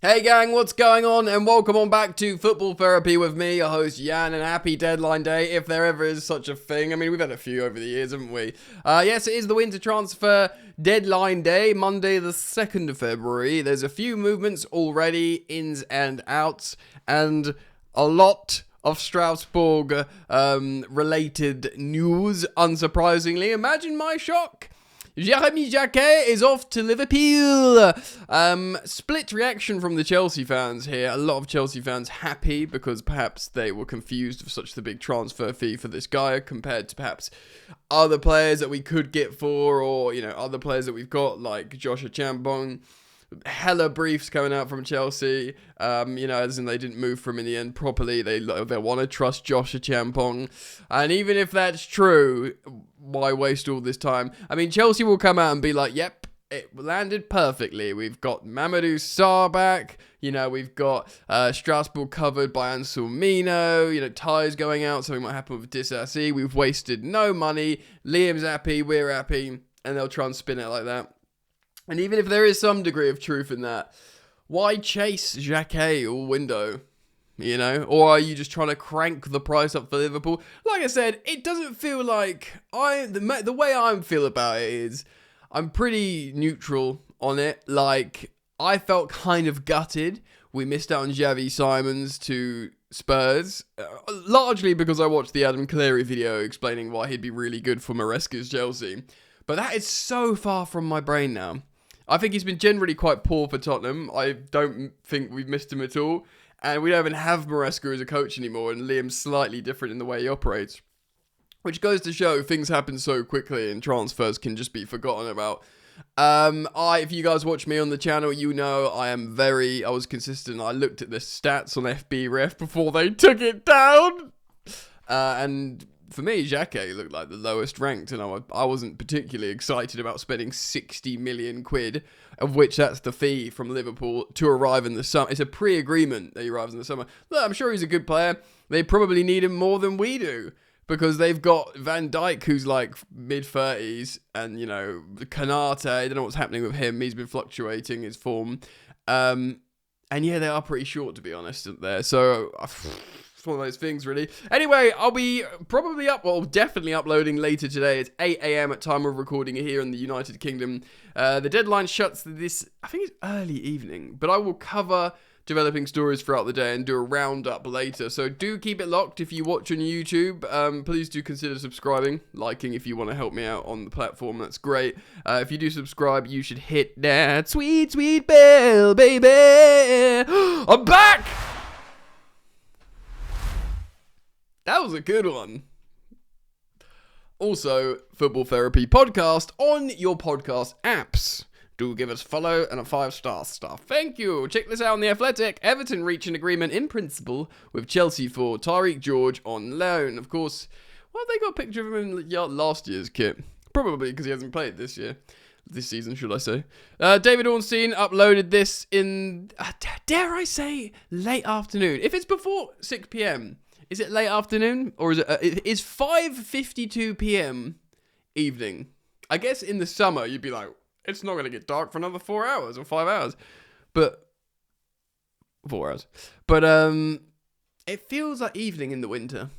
Hey gang, what's going on? And welcome on back to Football Therapy with me, your host Jan, and happy deadline day, if there ever is such a thing. I mean, we've had a few over the years, haven't we? Yes, it is the winter transfer deadline day, Monday the 2nd of February. There's a few movements already, ins and outs, and a lot of Strasbourg related news, unsurprisingly. Imagine my shock. Jacquet is off to Liverpool. Split reaction from the Chelsea fans here. A lot of Chelsea fans happy because perhaps they were confused of such the big transfer fee for this guy compared to perhaps other players that we could get for, or other players that we've got like Joshua Champong. Hella briefs coming out from Chelsea, as in they didn't move from in the end properly. They want to trust Joshua Champong, and even if that's true, why waste all this time? I mean, Chelsea will come out and be like, yep, it landed perfectly. We've got Mamadou Sarr back, we've got Strasbourg covered by Anselmino, ties going out, something might happen with Disassi. We've wasted no money, Liam's happy, we're happy, and they'll try and spin it like that. And even if there is some degree of truth in that, why chase Jacquet all window? Or are you just trying to crank the price up for Liverpool? Like I said, it doesn't feel like the way I feel about it is I'm pretty neutral on it. Like, I felt kind of gutted we missed out on Xavi Simons to Spurs, largely because I watched the Adam Cleary video explaining why he'd be really good for Maresca's Chelsea. But that is so far from my brain now. I think he's been generally quite poor for Tottenham. I don't think we've missed him at all. And we don't even have Maresca as a coach anymore. And Liam's slightly different in the way he operates. Which goes to show things happen so quickly and transfers can just be forgotten about. If you guys watch me on the channel, I was consistent. I looked at the stats on FB Ref before they took it down. And for me, Jacquet looked like the lowest ranked, and I wasn't particularly excited about spending 60 million quid, of which that's the fee from Liverpool to arrive in the summer. It's a pre-agreement that he arrives in the summer. Look, I'm sure he's a good player. They probably need him more than we do, because they've got Van Dijk, who's like mid-30s, and, Kanate, I don't know what's happening with him. He's been fluctuating his form. And yeah, they are pretty short, to be honest, there. So it's one of those things, really. Anyway, I'll be definitely uploading later today. It's 8 a.m. at time of recording here in the United Kingdom. The deadline shuts I think it's early evening, but I will cover developing stories throughout the day and do a roundup later. So do keep it locked if you watch on YouTube. Please do consider subscribing, liking if you want to help me out on the platform. That's great. If you do subscribe, you should hit that sweet, sweet bell, baby. I'm back! That was a good one. Also, Football Therapy Podcast on your podcast apps. Do give us a follow and a 5-star stuff. Thank you. Check this out on The Athletic. Everton reach an agreement in principle with Chelsea for Tariq George on loan. Of course, they got a picture of him in last year's kit. Probably because he hasn't played this season, should I say. David Ornstein uploaded this in, dare I say, late afternoon. If it's before 6 p.m, is it late afternoon? Or is it is 5:52 p.m. evening? I guess in the summer, you'd be like, it's not going to get dark for another 4 hours or 5 hours. But 4 hours. But it feels like evening in the winter.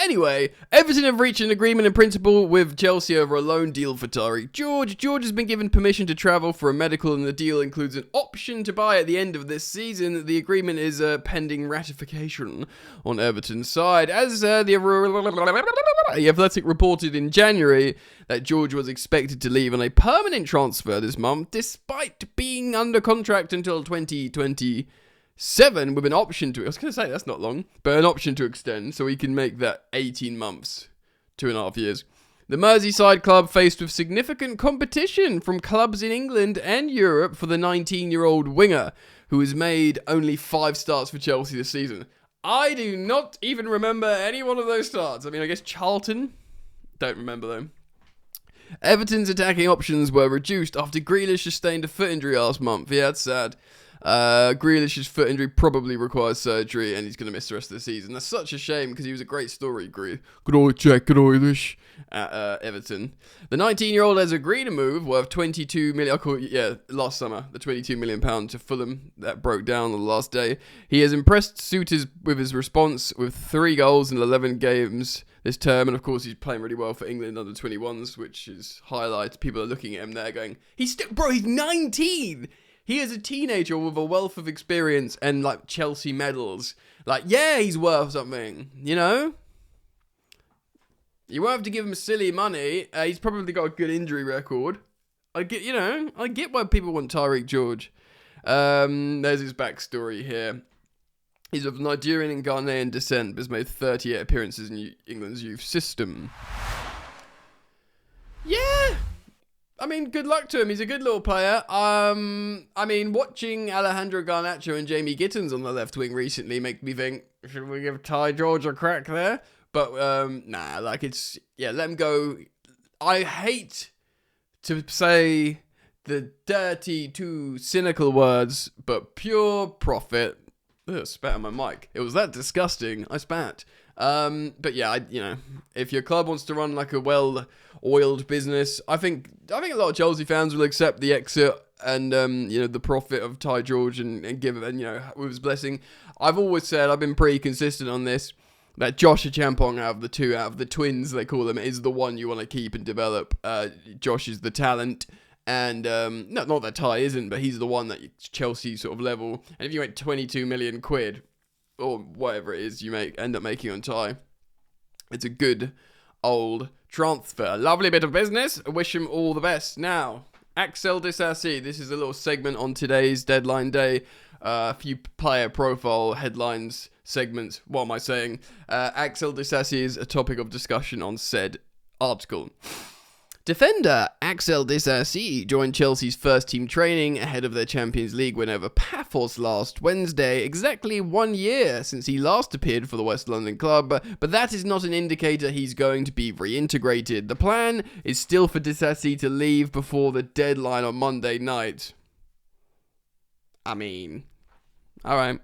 Anyway, Everton have reached an agreement in principle with Chelsea over a loan deal for Tariq George. George has been given permission to travel for a medical, and the deal includes an option to buy at the end of this season. The agreement is pending ratification on Everton's side. As the Athletic reported in January that George was expected to leave on a permanent transfer this month, despite being under contract until 2027 with an option to, I was going to say that's not long, but an option to extend, so he can make that 18 months, 2.5 years. The Merseyside club faced with significant competition from clubs in England and Europe for the 19-year-old winger, who has made only 5 starts for Chelsea this season. I do not even remember any one of those starts. I mean, I guess Charlton, don't remember them. Everton's attacking options were reduced after Grealish sustained a foot injury last month. Yeah, that's sad. Grealish's foot injury probably requires surgery, and he's going to miss the rest of the season. That's such a shame because he was a great story, Good old Jack Grealish at Everton. The 19-year-old has agreed a move worth 22 million. Last summer, the 22 million pound to Fulham that broke down on the last day. He has impressed suitors with his response, with 3 goals in 11 games this term, and of course he's playing really well for England under 21s, which is highlighted. People are looking at him there going, he's 19. He is a teenager with a wealth of experience and like Chelsea medals. Like, yeah, he's worth something, you know? You won't have to give him silly money. He's probably got a good injury record. I get why people want Tyreek George. There's his backstory here. He's of Nigerian and Ghanaian descent, but has made 38 appearances in England's youth system. Yeah, I mean, good luck to him. He's a good little player. I mean, watching Alejandro Garnacho and Jamie Gittins on the left wing recently make me think, should we give Ty George a crack there? But, let him go. I hate to say the dirty, too cynical words, but pure profit. Ugh, spat on my mic. It was that disgusting. I spat. But yeah, if your club wants to run like a well-oiled business, I think a lot of Chelsea fans will accept the exit and the profit of Ty George and give it, with his blessing. I've always said, I've been pretty consistent on this, that Josh Achampong out of the twins, they call them, is the one you want to keep and develop. Josh is the talent. And, not that Ty isn't, but he's the one that Chelsea sort of level. And if you went 22 million quid, or whatever it is you end up making on Ty, it's a good old transfer. Lovely bit of business. I wish him all the best. Now, Axel Disasi. This is a little segment on today's deadline day. A few player profile headlines, segments. What am I saying? Axel Disasi is a topic of discussion on said article. Defender Axel Disasi joined Chelsea's first-team training ahead of their Champions League win over Paphos last Wednesday, exactly 1 year since he last appeared for the West London club, but that is not an indicator he's going to be reintegrated. The plan is still for Disasi to leave before the deadline on Monday night. I mean, alright.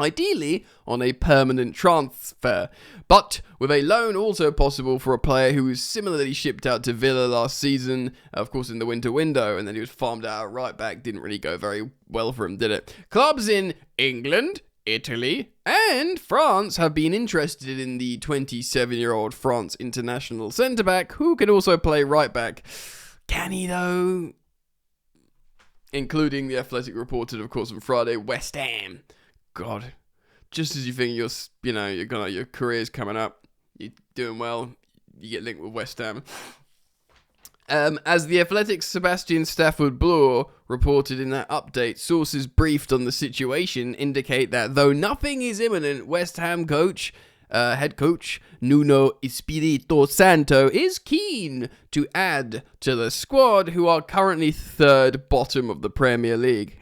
Ideally on a permanent transfer, but with a loan also possible for a player who was similarly shipped out to Villa last season, of course in the winter window, and then he was farmed out at right back. Didn't really go very well for him, did it? Clubs in England, Italy, and France have been interested in the 27-year-old France international centre-back, who can also play right back. Can he though? Including the Athletic reported, of course, on Friday, West Ham. God, just as you think your career's coming up, you're doing well, you get linked with West Ham. As the Athletic's Sebastian Stafford-Bloor reported in that update, sources briefed on the situation indicate that though nothing is imminent, West Ham head coach Nuno Espirito Santo is keen to add to the squad, who are currently third bottom of the Premier League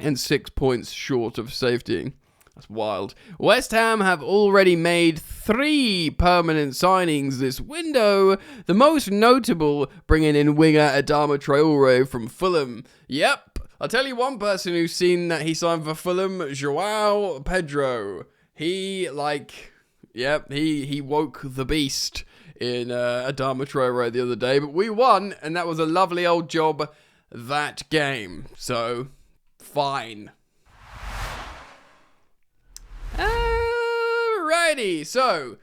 and 6 points short of safety. That's wild. West Ham have already made 3 permanent signings this window, the most notable bringing in winger Adama Traore from Fulham. Yep, I'll tell you one person who's seen that he signed for Fulham, Joao Pedro. He woke the beast in Adama Traore the other day, but we won, and that was a lovely old job that game. So, fine. Alrighty, so,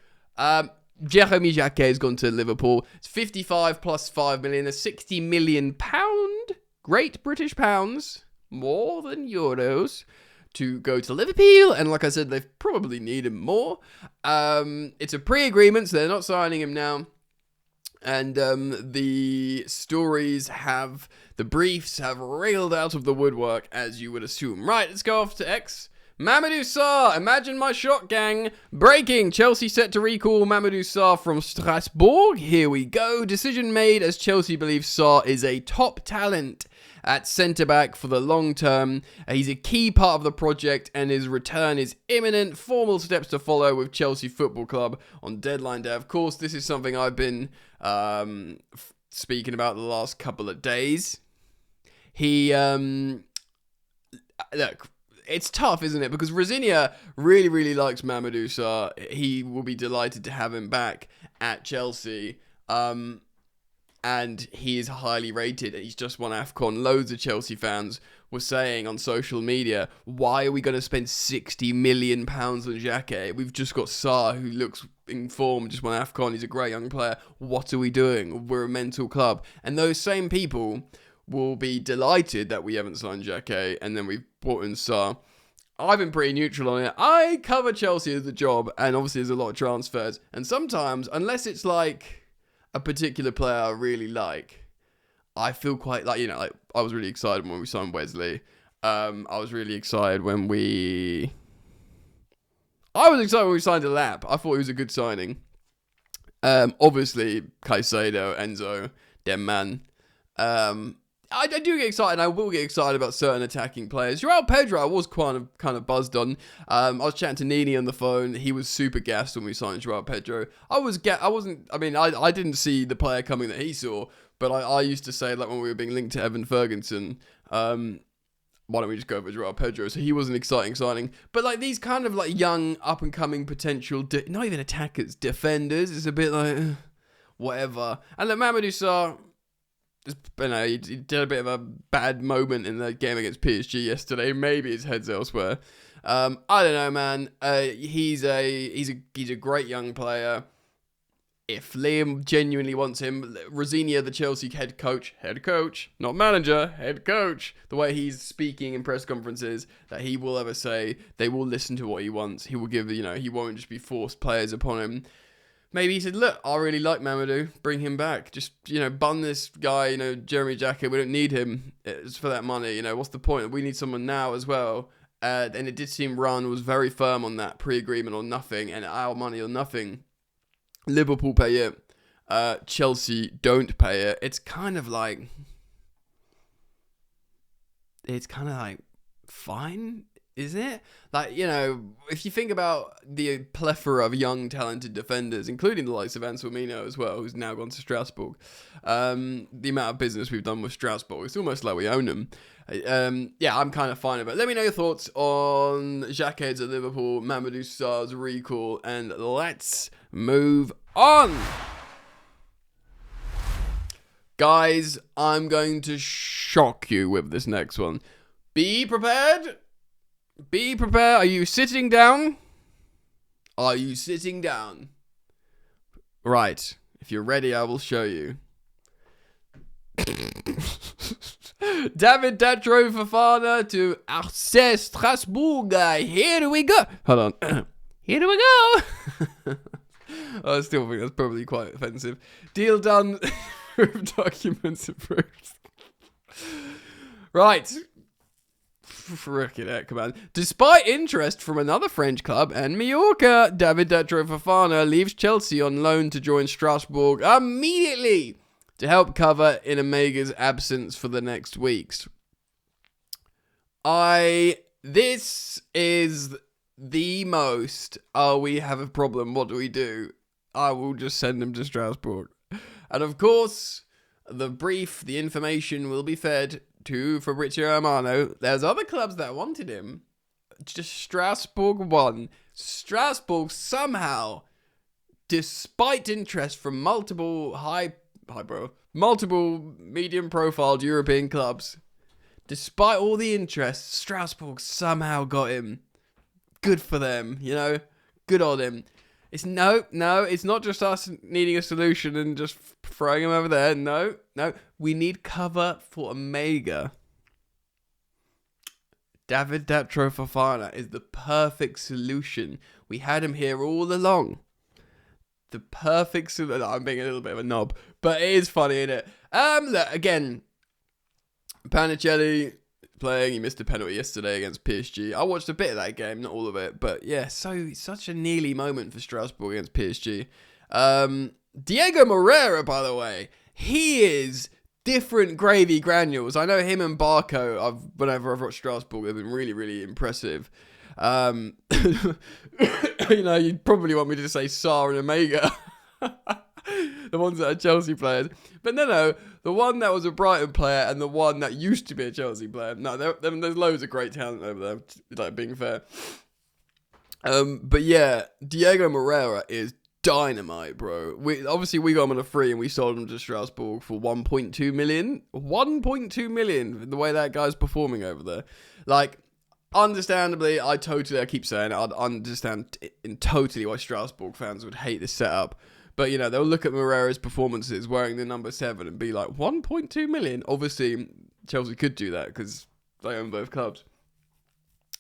Jeremy Jacquet has gone to Liverpool. It's 55 plus 5 million, a 60 million pound, Great British pounds, more than euros, to go to Liverpool, and like I said, they probably need him more. It's a pre-agreement, so they're not signing him now. And the briefs have wriggled out of the woodwork, as you would assume. Right, let's go off to X. Mamadou Sarr, imagine my shot, gang. Breaking, Chelsea set to recall Mamadou Sarr from Strasbourg. Here we go. Decision made as Chelsea believes Sarr is a top talent at centre-back for the long term. He's a key part of the project and his return is imminent. Formal steps to follow with Chelsea Football Club on deadline day. Of course, this is something I've been speaking about the last couple of days. He look, it's tough, isn't it? Because Rosinia really, really likes Mamadou Sarr. He will be delighted to have him back at Chelsea. And he is highly rated. He's just won AFCON. Loads of Chelsea fans were saying on social media, why are we going to spend £60 million on Jacquet? We've just got Sarr, who looks in form, just won AFCON. He's a great young player. What are we doing? We're a mental club. And those same people will be delighted that we haven't signed Jacquet and then we've brought in Sarr. I've been pretty neutral on it. I cover Chelsea as a job, and obviously there's a lot of transfers. And sometimes, unless it's like a particular player I really like, I feel quite like, like I was really excited when we signed Wesley. I was really excited when we signed a Lap. I thought he was a good signing. Obviously Caicedo, Enzo, them man. I do get excited, and I will get excited about certain attacking players. João Pedro, I was kind of buzzed on. I was chatting to Nini on the phone. He was super gassed when we signed João Pedro. I didn't see the player coming that he saw, but I used to say, like, when we were being linked to Evan Ferguson, why don't we just go for João Pedro? So he was an exciting signing. But, like, these kind of, like, young, up-and-coming potential, not even attackers, defenders, it's a bit like, whatever. And like Mamadou Sarr, he did a bit of a bad moment in the game against PSG yesterday. Maybe his head's elsewhere. I don't know, man. He's a great young player. If Liam genuinely wants him, Rosinia, the Chelsea head coach, not manager, head coach, the way he's speaking in press conferences, that he will ever say, they will listen to what he wants. He will give, he won't just be forced players upon him. Maybe he said, look, I really like Mamadou. Bring him back. Just, bun this guy, Jeremy Jacquet. We don't need him. It's for that money. What's the point? We need someone now as well. And it did seem Ron was very firm on that pre-agreement or nothing, and our money or nothing. Liverpool pay it. Chelsea don't pay it. It's kind of like fine. Is it? Like, if you think about the plethora of young, talented defenders, including the likes of Ansel Mino as well, who's now gone to Strasbourg, the amount of business we've done with Strasbourg, it's almost like we own them. I'm kind of fine with it. Let me know your thoughts on Jacquet's at Liverpool, Mamadou Sarr's recall, and let's move on. Guys, I'm going to shock you with this next one. Be prepared. Be prepared. Are you sitting down? Are you sitting down? Right. If you're ready, I will show you. David Datro Fofana to RC Strasbourg. Here we go. Hold on. Here we go. I still think that's probably quite offensive. Deal done with documents approved. Right. Frickin' heck, man. Despite interest from another French club and Mallorca, David Datro Fofana leaves Chelsea on loan to join Strasbourg immediately to help cover in Omega's absence for the next weeks. This is the most, we have a problem, what do we do? I will just send him to Strasbourg. And of course, the information will be fed to Fabrizio Romano. There's other clubs that wanted him. Just Strasbourg won. Strasbourg somehow, despite interest from multiple multiple medium-profiled European clubs, despite all the interest, Strasbourg somehow got him. Good for them, Good on him. It's no, it's not just us needing a solution and just throwing him over there. No. We need cover for Omega. David Datro Fofana is the perfect solution. We had him here all along. The perfect solution. I'm being a little bit of a knob, but it is funny, isn't it? Look, again, Panicelli playing. He missed a penalty yesterday against PSG. I watched a bit of that game, not all of it, but yeah, such a nearly moment for Strasbourg against PSG. Diego Moreira, by the way, he is different gravy granules. I know him and Barco, whenever I've watched Strasbourg, they've been really, really impressive. You'd probably want me to say Sarr and Omega. the ones that are Chelsea players. But no, the one that was a Brighton player and the one that used to be a Chelsea player. No, there's loads of great talent over there, like being fair. But yeah, Diego Moreira is dynamite, bro. We got him on a free and we sold him to Strasbourg for 1.2 million. 1.2 million, the way that guy's performing over there. Like, understandably, I keep saying it, I'd understand totally why Strasbourg fans would hate this setup. But, you know, they'll look at Moreira's performances wearing the number 7 and be like, 1.2 million? Obviously, Chelsea could do that because they own both clubs.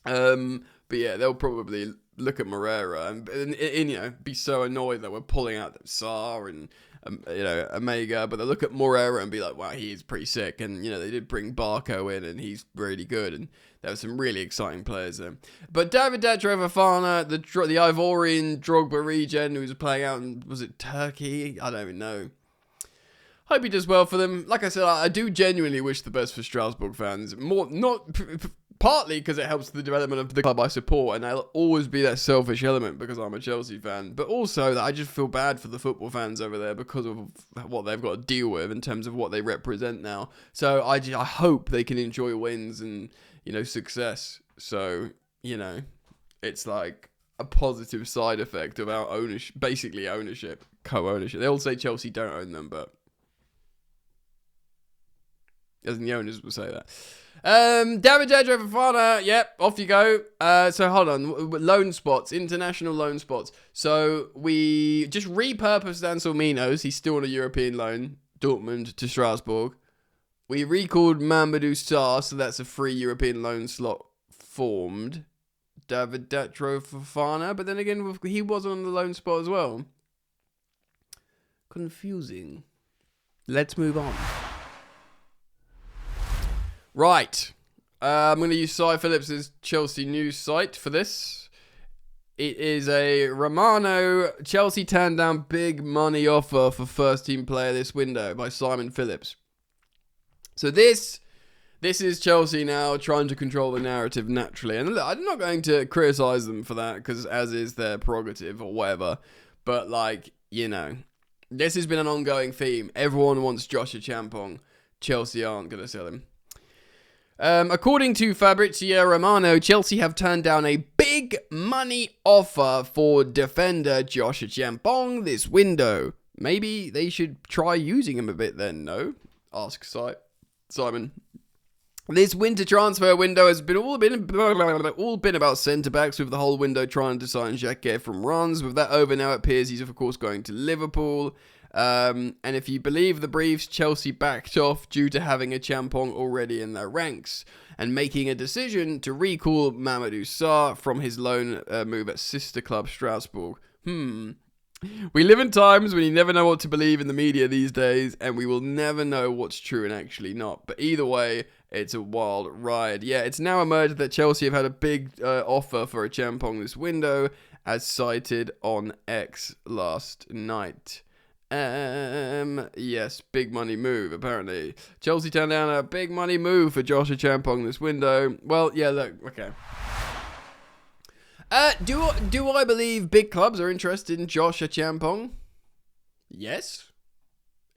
But yeah, they'll probably look at Moreira and you know, be so annoyed that we're pulling out Sarr and you know, Omega, but they'll look at Moreira and be like, wow, he is pretty sick. And you know, they did bring Barco in and he's really good, and there were some really exciting players there. But David Datro Fofana, the Ivorian Drogba regen who was playing out in, was it Turkey? I don't even know. Hope he does well for them. Like I said, I do genuinely wish the best for Strasbourg fans. Partly because it helps the development of the club I support, and I'll always be that selfish element because I'm a Chelsea fan, but also that I just feel bad for the football fans over there because of what they've got to deal with in terms of what they represent now. So I hope they can enjoy wins and, you know, success. So, you know, it's like a positive side effect of our ownership, basically ownership, co-ownership. They all say Chelsea don't own them, but as in the owners will say that. David Dedra Fofana, yep, off you go. So hold on, loan spots, international loan spots. So we just repurposed Ansel Minos, he's still on a European loan, Dortmund to Strasbourg. We recalled Mamadou Sarr, so that's a free European loan slot formed. David Datro Fofana, but then again, he was on the loan spot as well. Confusing. Let's move on. Right, I'm going to use Cy Phillips' Chelsea news site for this. It is a Romano Chelsea turned down big money offer for first team player this window by Simon Phillips. So this is Chelsea now trying to control the narrative naturally. And look, I'm not going to criticise them for that because as is their prerogative or whatever. But like, you know, this has been an ongoing theme. Everyone wants Joshua Champong. Chelsea aren't going to sell him. According to Fabrizio Romano, Chelsea have turned down a big money offer for defender Joshua Champong this window. Maybe they should try using him a bit then, no? Asks Simon. This winter transfer window has all been about centre-backs, with the whole window trying to sign Jacquet from Rennes. With that over now, it appears he's of course going to Liverpool. And if you believe the briefs, Chelsea backed off due to having a Champong already in their ranks and making a decision to recall Mamadou Sarr from his loan move at sister club Strasbourg. We live in times when you never know what to believe in the media these days, and we will never know what's true and actually not. But either way, it's a wild ride. Yeah, it's now emerged that Chelsea have had a big offer for a Champong this window, as cited on X last night. Yes, big money move, apparently. Chelsea turned down a big money move for Joshua Champong this window. Well, yeah, look, okay. Do I believe big clubs are interested in Joshua Champong? Yes.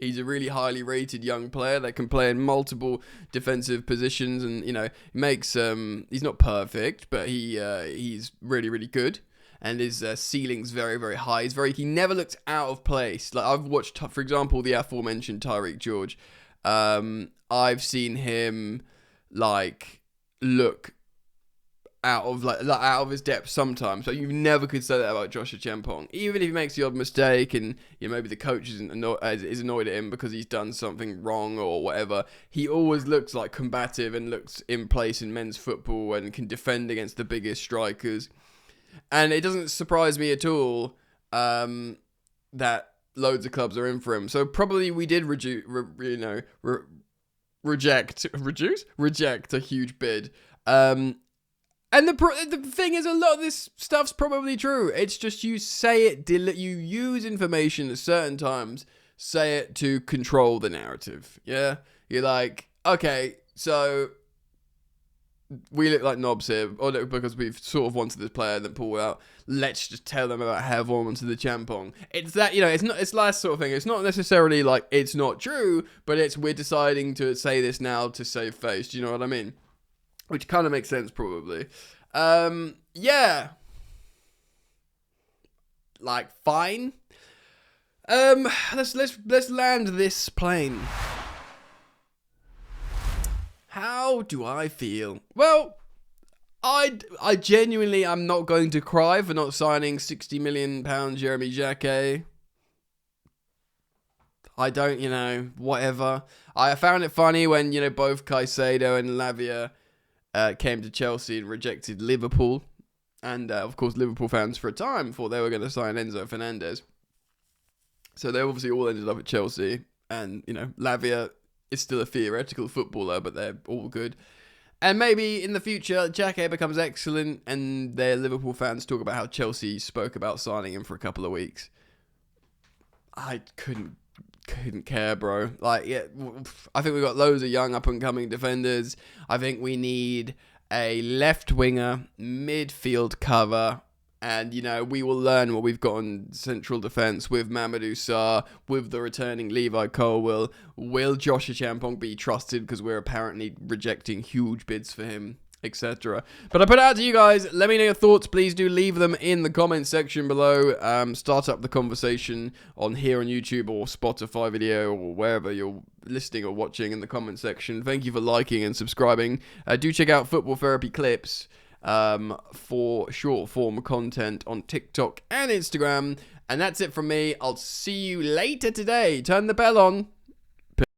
He's a really highly rated young player that can play in multiple defensive positions, and you know, makes he's not perfect, but he's really, really good. And his ceiling's very, very high. He never looks out of place. Like I've watched, for example, the aforementioned Tyreek George. I've seen him like look out of his depth sometimes. So you never could say that about Joshua Champong. Even if he makes the odd mistake, and you know, maybe the coach is annoyed at him because he's done something wrong or whatever, he always looks like combative and looks in place in men's football and can defend against the biggest strikers. And it doesn't surprise me at all that loads of clubs are in for him. So probably we did reject a huge bid. And the thing is, a lot of this stuff's probably true. It's just you say it, you use information at certain times, say it to control the narrative. Yeah, you're like, okay, so we look like knobs here, or because we've sort of wanted this player and then pull out. Let's just tell them about how we wanted the Champong. It's that, it's not, it's last sort of thing. It's not necessarily like it's not true, but it's we're deciding to say this now to save face. Do you know what I mean? Which kind of makes sense, probably. Yeah. Like, fine. Let's land this plane. How do I feel? Well, I genuinely am not going to cry for not signing £60 million Jeremy Jacquet. I don't, whatever. I found it funny when, both Caicedo and Lavia came to Chelsea and rejected Liverpool. And, of course, Liverpool fans for a time thought they were going to sign Enzo Fernandez. So they obviously all ended up at Chelsea. And, Lavia is still a theoretical footballer, but they're all good. And maybe in the future, Jacquet becomes excellent, and their Liverpool fans talk about how Chelsea spoke about signing him for a couple of weeks. I couldn't care, bro. Like, yeah, I think we've got loads of young up-and-coming defenders. I think we need a left winger, midfield cover, and, we will learn what we've got on central defence with Mamadou Sarr, with the returning Levi Colwill. Will Josh Champong be trusted because we're apparently rejecting huge bids for him, etc. But I put it out to you guys. Let me know your thoughts. Please do leave them in the comment section below. Start up the conversation on here on YouTube or Spotify video or wherever you're listening or watching in the comment section. Thank you for liking and subscribing. Do check out Football Therapy Clips for short form content on TikTok and Instagram. And that's it from me. I'll see you later today. Turn the bell on.